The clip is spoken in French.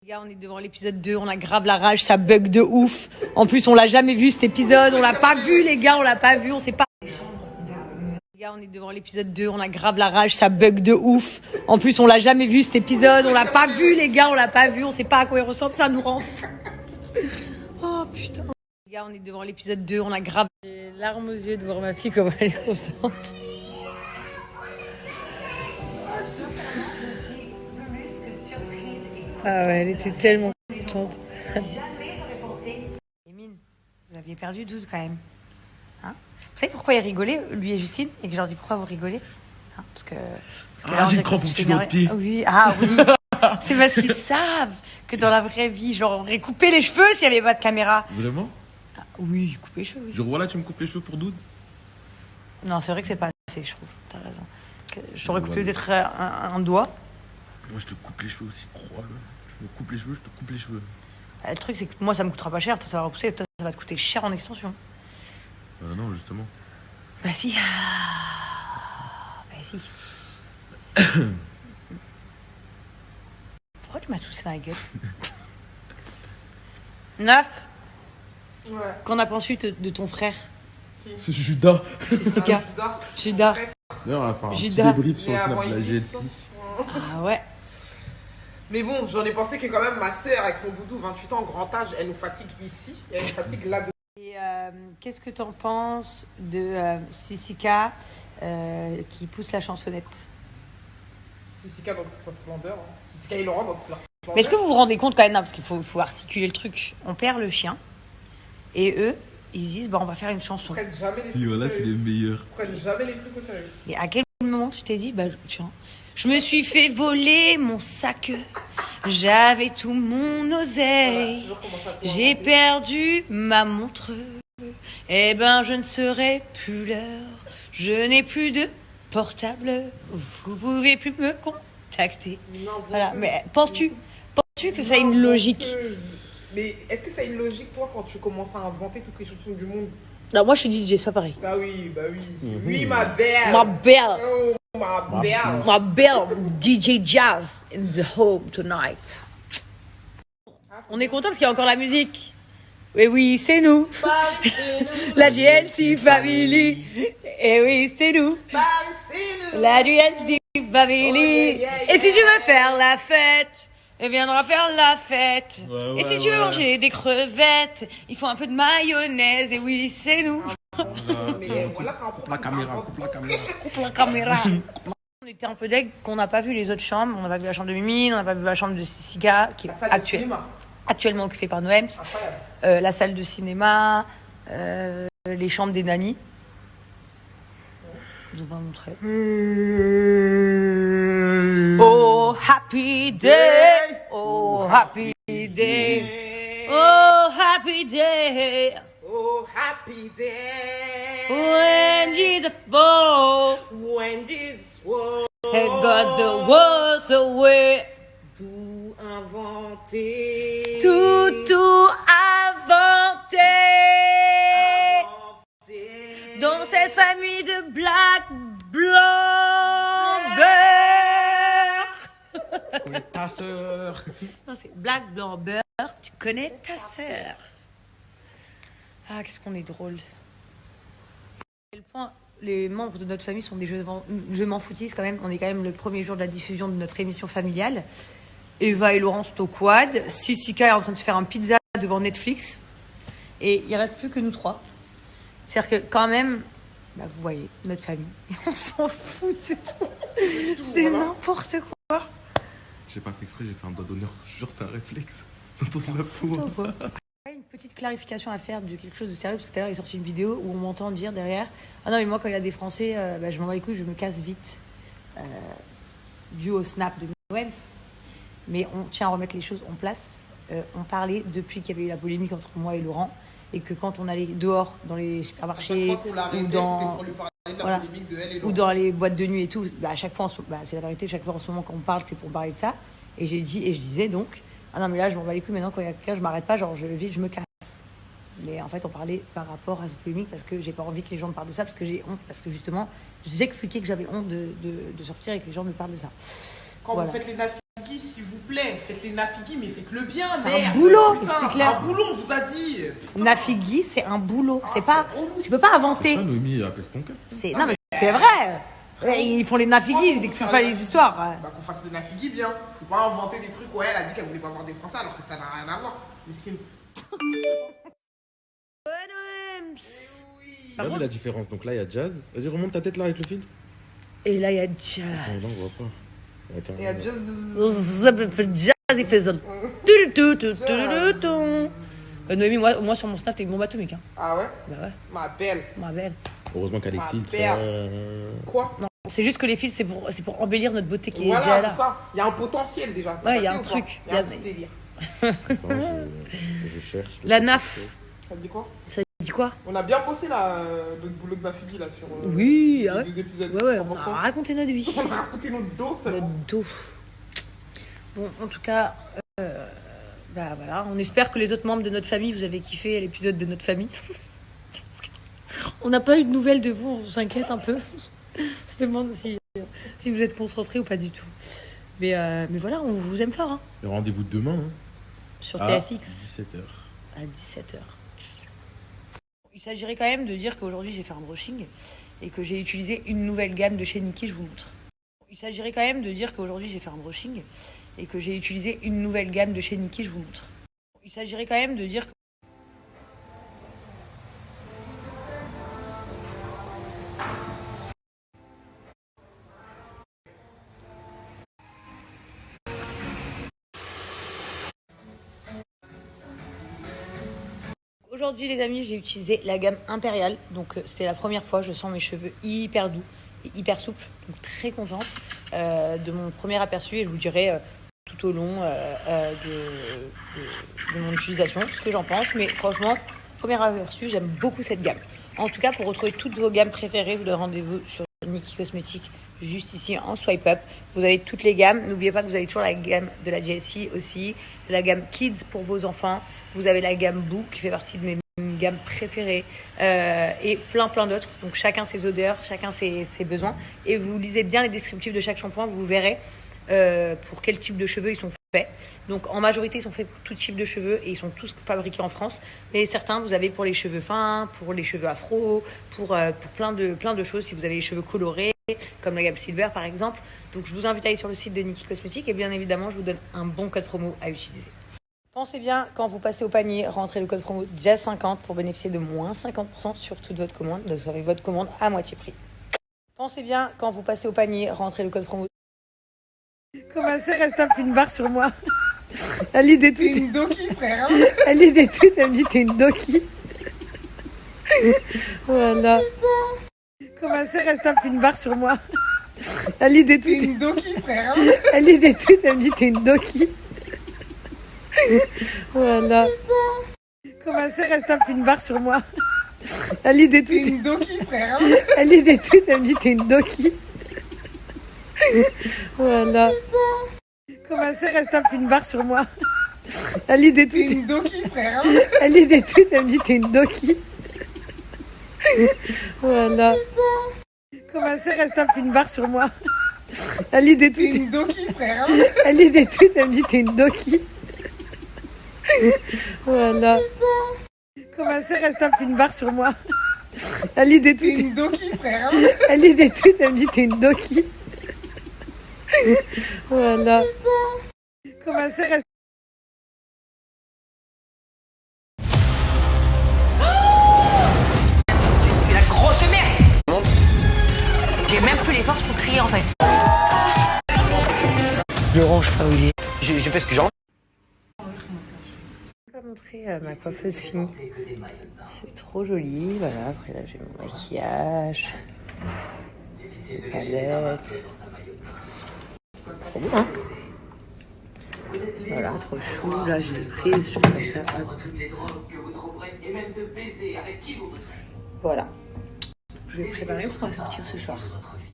Les gars, on est devant l'épisode 2, on a grave la rage, ça bug de ouf. En plus, on l'a jamais vu cet épisode, on l'a pas vu les gars, on l'a pas vu, on sait pas. Les gars, on est devant l'épisode 2, on a grave la rage, ça bug de ouf. En plus, on l'a jamais vu cet épisode, on l'a pas vu les gars, on l'a pas vu, on sait pas à quoi il ressemble, ça nous rend fou. Oh putain. Les gars, on est devant l'épisode 2, on a grave les larmes aux yeux de voir ma fille comme elle est contente. Ah ouais, elle était tellement contente. Émine, vous aviez perdu 12 quand même. Hein, vous savez pourquoi ils rigolaient, lui et Justine, et que je leur dis pourquoi vous rigolez, hein, parce que là, j'ai une crampe au petit doigt de pied. Oui, oui. C'est parce qu'ils savent que dans la vraie vie, genre, on aurait coupé les cheveux s'il n'y avait pas de caméra. Vraiment? Oui, couper les cheveux. Oui. Genre voilà, tu me coupes les cheveux pour Doud? Non, c'est vrai que c'est pas assez, je trouve. T'as raison. Je t'aurais coupé peut-être un doigt. Moi, je te coupe les cheveux aussi, crois-le. Je me coupe les cheveux, je te coupe les cheveux. Le truc, c'est que moi, ça me coûtera pas cher. Toi, ça va repousser. Toi, ça va te coûter cher en extension. Non, justement. Bah si. Bah si. Pourquoi tu m'as toussé dans la gueule? Neuf. Ouais. Qu'en as pensé de ton frère? C'est Judas. C'est Sika. Judas. D'ailleurs, on va faire un petit Judas. débrief sur Mais le avant snap de la une GLC. Ah ouais. Mais bon, j'en ai pensé que quand même ma sœur avec son boudou, 28 ans, grand âge, elle nous fatigue ici et elle nous fatigue là-dedans. Et qu'est-ce que t'en penses de Sissika qui pousse la chansonnette? Sissika dans toute sa splendeur. Hein. Sissika et Laurent dans toute leur splendeur. Mais est-ce que vous vous rendez compte quand même, non, parce qu'il faut articuler le truc. On perd le chien et eux, ils disent bah on va faire une chanson. Ils prennent jamais les trucs Et au voilà, c'est sérieux. les meilleurs. Ils prennent jamais les trucs au sérieux. Et à quel moment tu t'es dit bah tiens, je me suis fait voler mon sac, j'avais tout mon Voilà, oseille, toujours commencer à tout j'ai inventer. perdu ma montre, eh ben je ne serai plus l'heure, je n'ai plus de portable, vous pouvez plus me contacter. Non, Voilà, menteuse. mais penses-tu que ça a une Non, logique? menteuse. Mais est-ce que ça a une logique, toi, quand tu commences à inventer toutes les chansons du monde? Non, moi je suis DJ, c'est pas pareil. Bah oui, bah oui. Oui, ma belle. Ma belle, Oh, ma belle. ma belle DJ Jazz in the home tonight. On est content parce qu'il y a encore la musique. Oui, oui, c'est nous. Paris, c'est nous. La GLC Family. Et oui, c'est nous. Paris, c'est nous. La GLC Family. Oh, yeah, yeah, Et si tu yeah. veux faire la fête, elle viendra faire la fête. Ouais, Et si ouais, tu veux ouais. manger des crevettes, il faut un peu de mayonnaise. Et oui, c'est nous. Mais voilà, t'as un Coupe la caméra, coupe la caméra. Coupe la caméra. On était un peu deg qu'on n'a pas vu les autres chambres. On n'a pas vu la chambre de Mimi, on n'a pas vu la chambre de Sissika, qui est La salle de actuelle. cinéma. Actuellement occupée par Noems, Incroyable. la salle de cinéma, les chambres des nannies. Je vais pas montrer. Oh happy day, oh happy day, oh happy day, Oh, happy day. when Jesus fall, When Jesus was. and got the world away, Tout inventé. tout inventé. Inventé. Dans cette famille de black, blanc, beurre. Oui, ta sœur. Non, c'est black, blanc, beurre. Tu connais ta sœur. Ah, qu'est-ce qu'on est drôle. À quel point les membres de notre famille sont des je m'en foutiste quand même. On est quand même le premier jour de la diffusion de notre émission familiale. Eva et Laurent sont au quad. Sissika est en train de se faire un pizza devant Netflix. Et il reste plus que nous trois. C'est-à-dire que quand même, bah, vous voyez, notre famille, on s'en fout, c'est tout. C'est voilà. n'importe quoi. J'ai pas fait exprès, j'ai fait un doigt d'honneur. Je te jure, c'était un réflexe. Dans ton info. Une petite clarification à faire de quelque chose de sérieux, parce que tout à l'heure il est sorti une vidéo où on m'entend dire derrière ah non mais moi quand il y a des Français bah, je m'en bats les couilles, je me casse vite dû au snap de Noems. Mais on tient à remettre les choses en place. On parlait depuis qu'il y avait eu la polémique entre moi et Laurent et que quand on allait dehors dans les supermarchés ou dans voilà, ou dans les boîtes de nuit et tout, bah, à chaque fois c'est la vérité, chaque fois en ce moment quand on parle c'est pour parler de ça. Et je disais donc ah non mais là je m'en bats les couilles, maintenant quand il y a quelqu'un je m'arrête pas, genre je me casse. Mais en fait on parlait par rapport à cette polémique parce que j'ai pas envie que les gens me parlent de ça, parce que j'ai honte, parce que justement j'expliquais que j'avais honte de sortir et que les gens me parlent de ça. Quand Voilà. vous faites les nafigis, s'il vous plaît, faites les nafigis, mais faites-le bien, C'est merde. un boulot, Putain, c'est c'est clair. un boulot, on vous a dit. Nafigui, c'est un boulot. C'est c'est pas. relou, Tu peux pas C'est inventer. ça, Noémie, appelle ton cœur. Non, mais c'est vrai. Ouais, ils font les nafigis, ils expliquent pas les histoires. Ouais. Bah, qu'on fasse les nafigis bien. Faut pas inventer des trucs. Ouais, elle a dit qu'elle voulait pas voir des Français alors que ça n'a rien à voir. Miskin. T'as vu la différence? Donc là, il y a Jazz. Vas-y, remonte ta tête là avec le filtre. Et là, il y a Attends, Jazz. là, on voit pas. Ouais, Et il y a carrément. juste. Jazz, il fait zone. Noémie, moi sur mon snap, t'es une bombe atomique. Hein. Ah ouais? Bah ouais, Ma belle. ma belle. Heureusement qu'elle est Ma filtre. paire. Quoi? Non, c'est juste que les fils, c'est pour embellir notre beauté qui est Voilà, déjà c'est là. ça. Il y a un potentiel déjà. Ouais, il y a T'as un capté ou truc. pas? Il y a un petit délire. Attends, je cherche. La naf. Ça te dit quoi? Ça dit quoi? On a bien bossé là, notre boulot de Nafigi là sur Oui, ah les ouais. 2 épisodes. Ouais, ouais, T'en on penses a quoi? raconté notre vie. On a raconté notre dos seulement. Notre dos. Bon, en tout cas, bah voilà, on espère que les autres membres de notre famille, vous avez kiffé l'épisode de notre famille. On n'a pas eu de nouvelles de vous, on s'inquiète un peu. On se demande si vous êtes concentrés ou pas du tout. Mais voilà, on vous aime fort, hein, Et rendez-vous demain, hein, sur à TFX 17h. à 17h. Il s'agirait quand même de dire qu'aujourd'hui j'ai fait un brushing et que j'ai utilisé une nouvelle gamme de chez Niki, je vous montre. Il s'agirait quand même de dire qu'aujourd'hui j'ai fait un brushing et que j'ai utilisé une nouvelle gamme de chez Niki, je vous montre. Il s'agirait quand même de dire que... Aujourd'hui les amis, j'ai utilisé la gamme impériale, donc c'était la première fois, je sens mes cheveux hyper doux et hyper souples, donc très contente de mon premier aperçu et je vous dirai tout au long de mon utilisation ce que j'en pense, mais franchement, premier aperçu, j'aime beaucoup cette gamme. En tout cas, pour retrouver toutes vos gammes préférées, vous donnez rendez-vous sur Niki Cosmetics, juste ici en swipe up. Vous avez toutes les gammes. N'oubliez pas que vous avez toujours la gamme de la GLC aussi, la gamme Kids pour vos enfants. Vous avez la gamme Boo qui fait partie de mes gammes préférées et plein d'autres. Donc chacun ses odeurs, chacun ses besoins. Et vous lisez bien les descriptifs de chaque shampoing, vous verrez pour quel type de cheveux ils sont faits. Donc en majorité, ils sont faits pour tout type de cheveux et ils sont tous fabriqués en France. Mais certains, vous avez pour les cheveux fins, pour les cheveux afro, pour plein de choses. Si vous avez les cheveux colorés, comme la gamme Silver par exemple. Donc je vous invite à aller sur le site de Niki Cosmetics et bien évidemment, je vous donne un bon code promo à utiliser. Pensez bien, quand vous passez au panier, rentrez le code promo JAZZ50 pour bénéficier de moins 50% sur toute votre commande. Vous avez votre commande à moitié prix. Pensez bien, quand vous passez au panier, rentrez le code promo. Comment ça reste un peu une barre sur moi? Elle lit des T'es tweets. une doki, frère. Elle lit des tweets, elle me dit t'es une doki. Voilà. Comment ça reste un peu une barre sur moi? Elle lit des T'es tweets. une doki, frère. Elle lit des tweets, elle me dit t'es une doki. Voilà. Comment ça reste un peu une barre sur moi? Elle lit des T'es tweets. une doki, frère. Elle lit des tweets, elle me dit t'es une doki. Voilà. Comment ça reste un peu une barre sur moi? Elle lit des T'es tweets. une doki, frère. Elle lit des tweets, elle me dit t'es une doki. Voilà. Comment ça reste un peu une barre sur moi? Elle lit des T'es tweets. une doki, frère. Elle lit des tweets, elle me dit t'es une doki. Voilà. Comment ça reste un peu une barre sur moi? Elle lit des T'es tweets. une doki, frère. Elle lit des tweets, elle me dit t'es une doki. Voilà. Comment ça reste... C'est la grosse merde. J'ai même plus les forces pour crier en fait. Le range pas où il est. J'ai fait ce que j'ai envie. Je vais pas montrer ma coiffeuse finie. C'est trop joli. Voilà, après là j'ai mon maquillage. Palette. Trop beau, hein? Voilà, trop chou. Là j'ai une prise, je fais comme ça. Hop. Voilà. Je vais préparer parce qu'on va sortir ce soir.